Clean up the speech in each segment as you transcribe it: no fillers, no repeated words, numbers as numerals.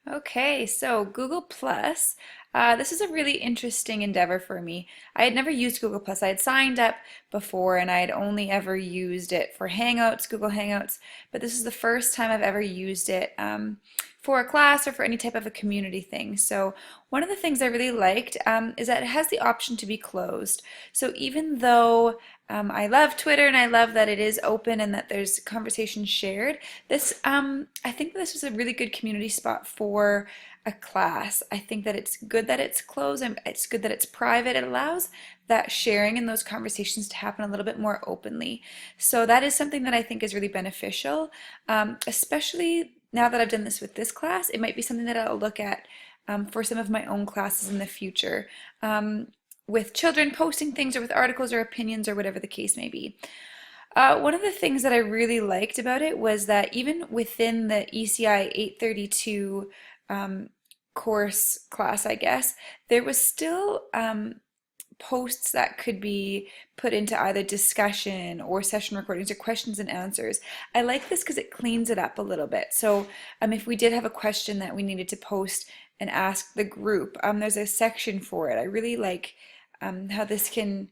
Okay, so Google Plus, this is a really interesting endeavor for me. I had never used Google Plus. I had signed up before and I had only ever used it for Hangouts, Google Hangouts, but this is the first time I've ever used it for a class or for any type of a community thing. So one of the things I really liked is that it has the option to be closed. So even though I love Twitter and I love that it is open and that there's conversation shared, I think this was a really good community spot for a class. I think that it's good that it's closed and it's good that it's private. It allows that sharing and those conversations to happen a little bit more openly. So that is something that I think is really beneficial, especially now that I've done this with this class. It might be something that I'll look at for some of my own classes in the future. With children posting things or with articles or opinions or whatever the case may be. One of the things that I really liked about it was that even within the ECI 832 course class, I guess, there was still posts that could be put into either discussion or session recordings or questions and answers. I like this because it cleans it up a little bit. So if we did have a question that we needed to post and ask the group, there's a section for it. I really like how this can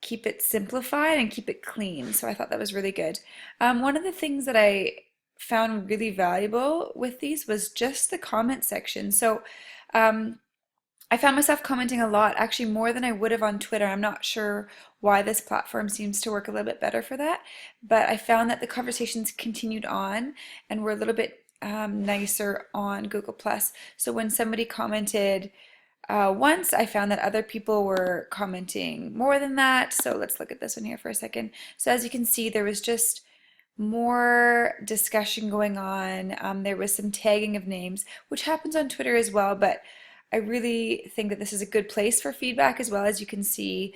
keep it simplified and keep it clean. So I thought that was really good. One of the things that I found really valuable with these was just the comment section. So I found myself commenting a lot, actually more than I would have on Twitter. I'm not sure why this platform seems to work a little bit better for that, but I found that the conversations continued on and were a little bit nicer on Google Plus. So when somebody commented once, I found that other people were commenting more than that. So let's look at this one here for a second. So as you can see, there was just more discussion going on. There was some tagging of names, which happens on Twitter as well, but I really think that this is a good place for feedback as well. As you can see,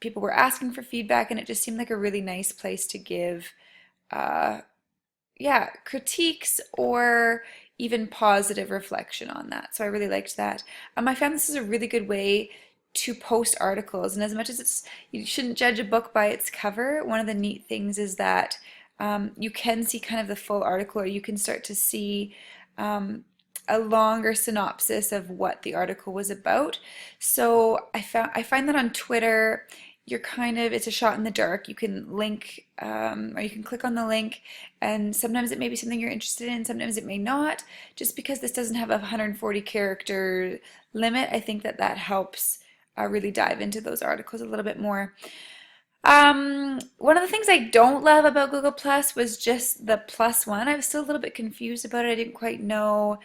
people were asking for feedback and it just seemed like a really nice place to give yeah, critiques or even positive reflection on that. So I really liked that. I found this is a really good way to post articles, and as much as you shouldn't judge a book by its cover, one of the neat things is that you can see kind of the full article, or you can start to see a longer synopsis of what the article was about. So I find that on Twitter, it's a shot in the dark. You can link or you can click on the link, and sometimes it may be something you're interested in, sometimes it may not. Just because this doesn't have a 140 character limit, I think that that helps really dive into those articles a little bit more. One of the things I don't love about Google Plus was just the plus one. I was still a little bit confused about it. I didn't quite know,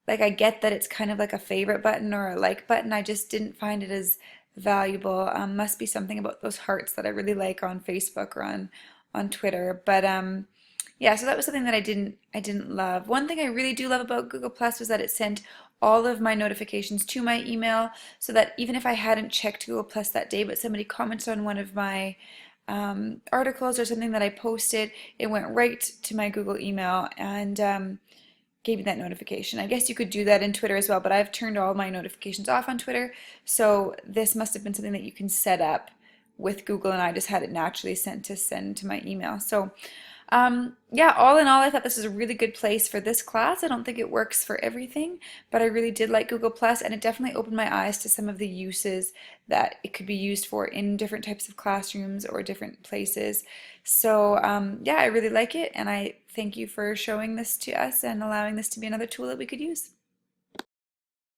like, I get that it's kind of like a favorite button or a like button. I just didn't find it as valuable. Must be something about those hearts that I really like on Facebook or on Twitter. But yeah, so that was something that I didn't love. One thing I really do love about Google Plus was that it sent all of my notifications to my email, so that even if I hadn't checked Google Plus that day, but somebody commented on one of my articles or something that I posted, it went right to my Google email and gave me that notification. I guess you could do that in Twitter as well, but I've turned all my notifications off on Twitter, so this must have been something that you can set up with Google, and I just had it naturally send to my email. So yeah, all in all, I thought this was a really good place for this class. I don't think it works for everything, but I really did like Google Plus, and it definitely opened my eyes to some of the uses that it could be used for in different types of classrooms or different places. So yeah, I really like it, and I thank you for showing this to us and allowing this to be another tool that we could use.